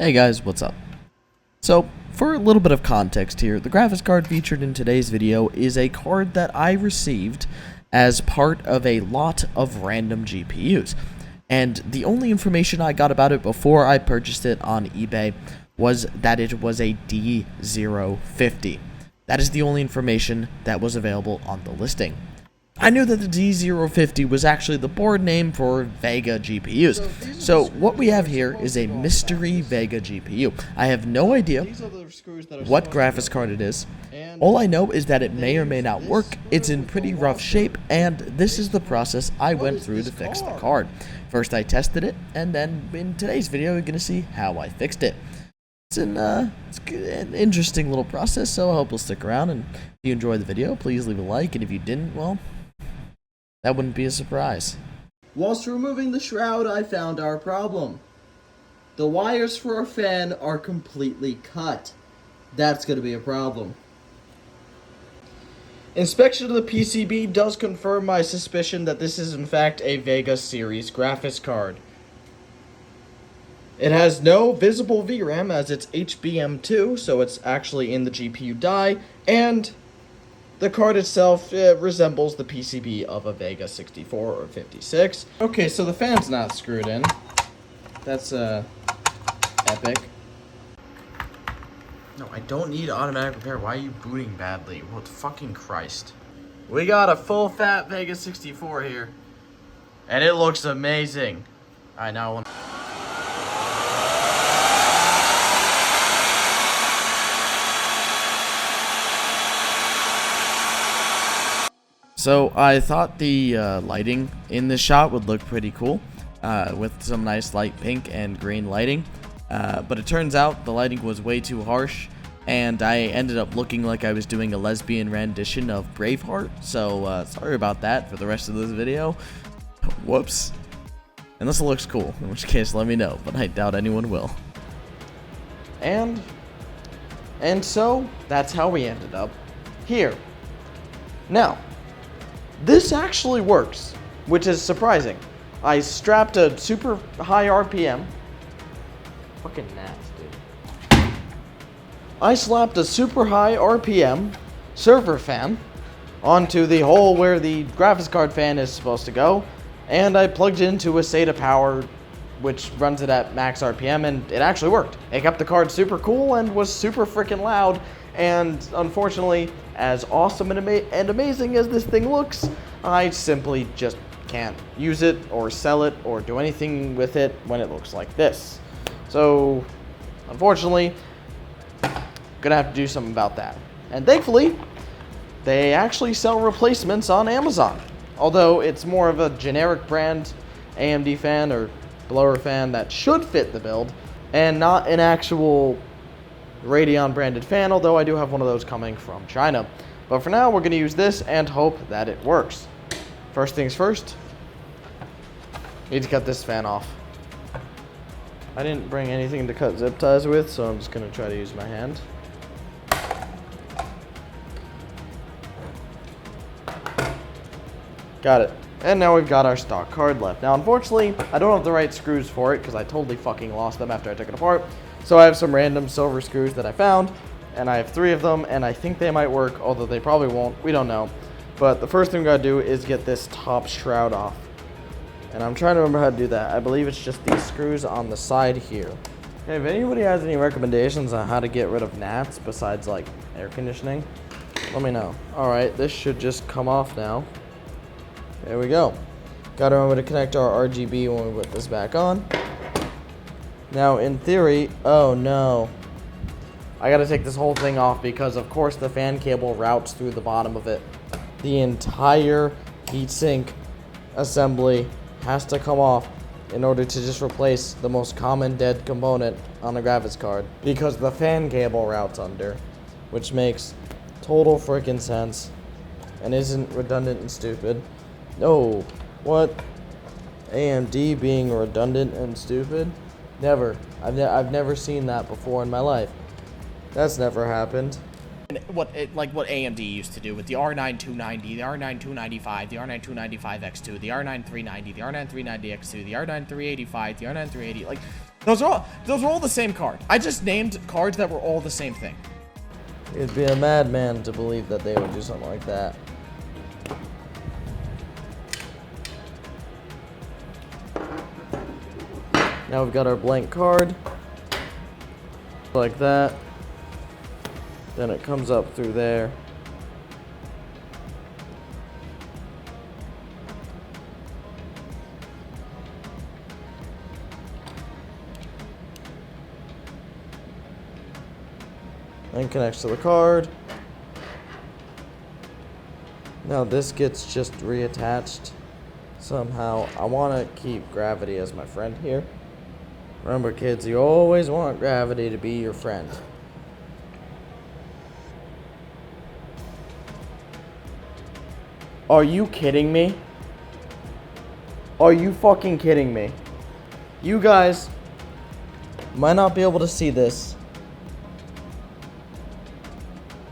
Hey guys, what's up? So, for a little bit of context here, the graphics card featured in today's video is a card that I received as part of a lot of random GPUs. And the only information I got about it before I purchased it on eBay was that it was a D050. That is the only information that was available on the listing. I knew that the D050 was actually the board name for Vega GPUs. So what we have here is a mystery Vega GPU. I have no idea what graphics card it is. All I know is that it may or may not work, it's in pretty rough shape, and this is the process I went through to fix the card. First I tested it, and then in today's video you're going to see how I fixed it. It's an interesting little process, so I hope you'll stick around, and if you enjoyed the video, please leave a like, and if you didn't, well, that wouldn't be a surprise. Whilst removing the shroud, I found our problem. The wires for our fan are completely cut. That's going to be a problem. Inspection of the PCB does confirm my suspicion that this is in fact a Vega series graphics card. It has no visible VRAM as it's HBM2, so it's actually in the GPU die, and the card itself resembles the PCB of a Vega 64 or 56. Okay, so the fan's not screwed in. That's epic. No, I don't need automatic repair. Why are you booting badly? What fucking Christ. We got a full fat Vega 64 here. And it looks amazing. Alright, now I want... So I thought the lighting in this shot would look pretty cool with some nice light pink and green lighting. But it turns out the lighting was way too harsh, and I ended up looking like I was doing a lesbian rendition of Braveheart, so sorry about that for the rest of this video. Whoops. Unless it looks cool, in which case let me know, but I doubt anyone will. And so, that's how we ended up here. Now, this actually works, which is surprising. I strapped a super high RPM. Fucking gnats, dude. I slapped a super high RPM server fan onto the hole where the graphics card fan is supposed to go, and I plugged it into a SATA power, which runs it at max RPM, and it actually worked. It kept the card super cool and was super freaking loud, and unfortunately, as awesome and amazing as this thing looks, I simply just can't use it or sell it or do anything with it when it looks like this. So, unfortunately, gonna have to do something about that. And thankfully, they actually sell replacements on Amazon. Although it's more of a generic brand AMD fan or blower fan that should fit the build, and not an actual Radeon branded fan, although I do have one of those coming from China. But for now, we're going to use this and hope that it works. First things first, need to cut this fan off. I didn't bring anything to cut zip ties with, so I'm just going to try to use my hand. Got it. And now we've got our stock card left. Now, unfortunately, I don't have the right screws for it because I totally fucking lost them after I took it apart. So I have some random silver screws that I found, and I have 3 of them, and I think they might work, although they probably won't. We don't know. But the first thing we gotta do is get this top shroud off. And I'm trying to remember how to do that. I believe it's just these screws on the side here. Okay, if anybody has any recommendations on how to get rid of gnats besides, like, air conditioning, let me know. Alright, this should just come off now. There we go. Gotta remember to connect our RGB when we put this back on. Now, in theory, oh no. I gotta take this whole thing off because, of course, the fan cable routes through the bottom of it. The entire heatsink assembly has to come off in order to just replace the most common dead component on the graphics card because the fan cable routes under, which makes total freaking sense and isn't redundant and stupid. No, what? AMD being redundant and stupid? Never. I've never seen that before in my life. That's never happened. What AMD used to do with the R9 290, the R9 295, the R9 295 X2, the R9 390, the R9 390 X2, the R9 385, the R9 380, like Those are all the same card. I just named cards that were all the same thing. You'd be a madman to believe that they would do something like that. Now we've got our blank card. Like that. Then it comes up through there. And connects to the card. Now this gets just reattached somehow. I want to keep gravity as my friend here. Remember, kids, you always want gravity to be your friend. Are you kidding me? Are you fucking kidding me? You guys might not be able to see this,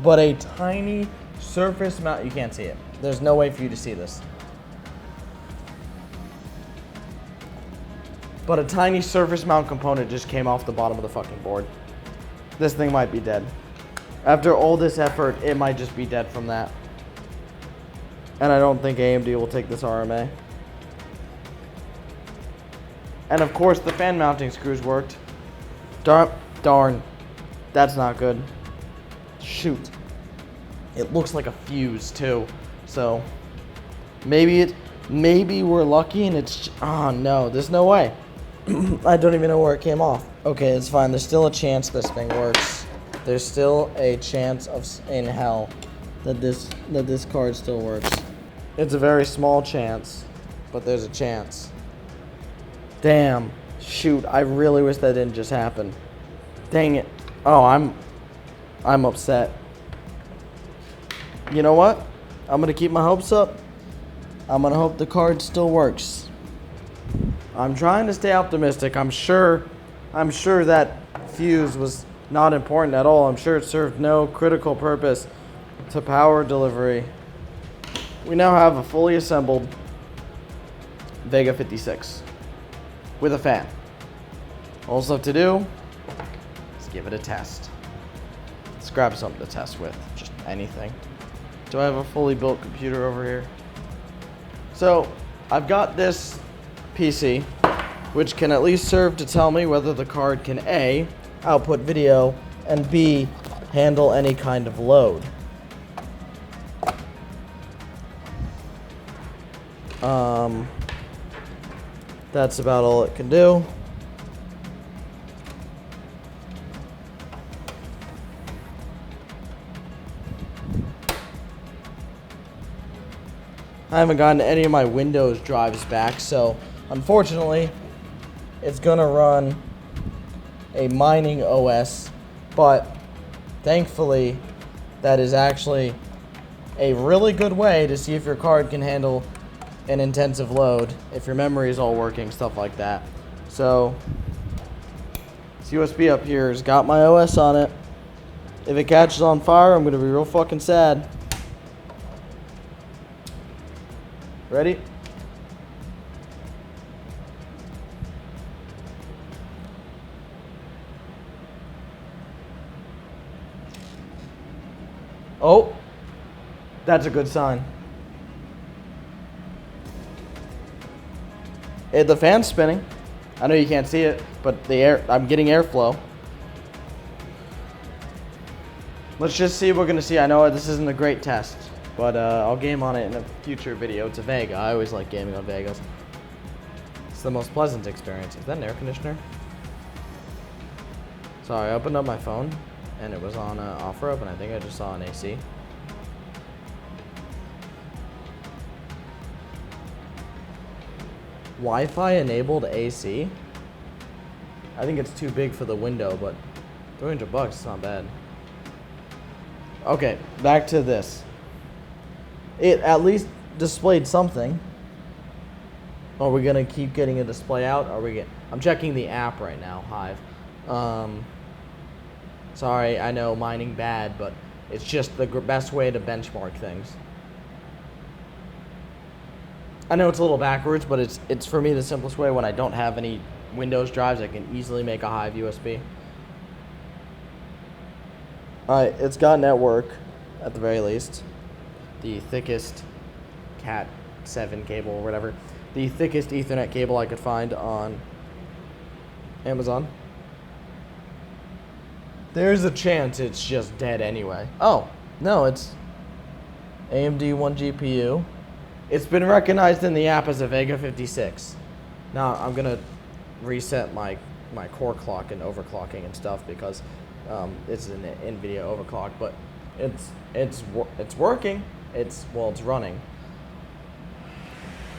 but a tiny surface mount, you can't see it. There's no way for you to see this. But a tiny surface mount component just came off the bottom of the fucking board. This thing might be dead. After all this effort, it might just be dead from that. And I don't think AMD will take this RMA. And of course the fan mounting screws worked. Darn. That's not good. Shoot. It looks like a fuse too. So maybe we're lucky and it's, oh no, there's no way. I don't even know where it came off. Okay, it's fine. There's still a chance this thing works. There's still a chance in hell that this card still works. It's a very small chance, but there's a chance. Damn. Shoot, I really wish that didn't just happen. Dang it. Oh, I'm upset. You know what? I'm gonna keep my hopes up. I'm gonna hope the card still works. I'm trying to stay optimistic. I'm sure that fuse was not important at all. I'm sure it served no critical purpose to power delivery. We now have a fully assembled Vega 56 with a fan. All it's left to do is give it a test. Let's grab something to test with, just anything. Do I have a fully built computer over here? So I've got this PC, which can at least serve to tell me whether the card can A, output video, and B, handle any kind of load. That's about all it can do. I haven't gotten any of my Windows drives back, so unfortunately, it's gonna run a mining OS, but thankfully, that is actually a really good way to see if your card can handle an intensive load, if your memory is all working, stuff like that. So, this USB up here has got my OS on it. If it catches on fire, I'm gonna be real fucking sad. Ready? Oh, that's a good sign. The fan's spinning. I know you can't see it, but I'm getting airflow. Let's just see what we're gonna see. I know this isn't a great test, but I'll game on it in a future video. It's a Vega. I always like gaming on Vegas. It's the most pleasant experience. Is that an air conditioner? Sorry, I opened up my phone and it was on offer up, and I think I just saw an AC. Wi-Fi enabled AC? I think it's too big for the window, but $300 is not bad. Okay, back to this. It at least displayed something. Are we gonna keep getting a display out? I'm checking the app right now, Hive. Sorry, I know mining bad, but it's just the best way to benchmark things. I know it's a little backwards, but it's for me the simplest way when I don't have any Windows drives that can easily make a Hive USB. Alright, it's got network, at the very least. The thickest Cat 7 cable or whatever. The thickest Ethernet cable I could find on Amazon. There's a chance it's just dead anyway. Oh, no, it's AMD 1 GPU. It's been recognized in the app as a Vega 56. Now, I'm going to reset my core clock and overclocking and stuff because it's an NVIDIA overclock, but it's working. It's running.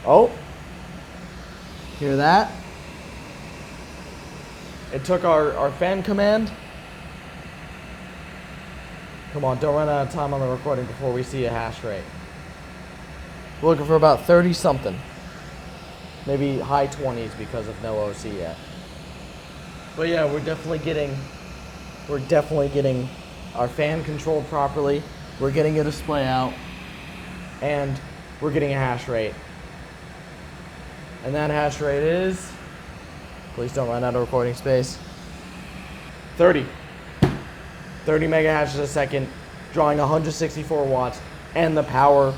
Oh, hear that? It took our fan command. Come on, don't run out of time on the recording before we see a hash rate. We're looking for about 30 something. Maybe high 20s because of no OC yet. But yeah, we're definitely getting our fan controlled properly. We're getting a display out. And we're getting a hash rate. And that hash rate is, please don't run out of recording space, 30 mega hashes a second, drawing 164 watts, and the power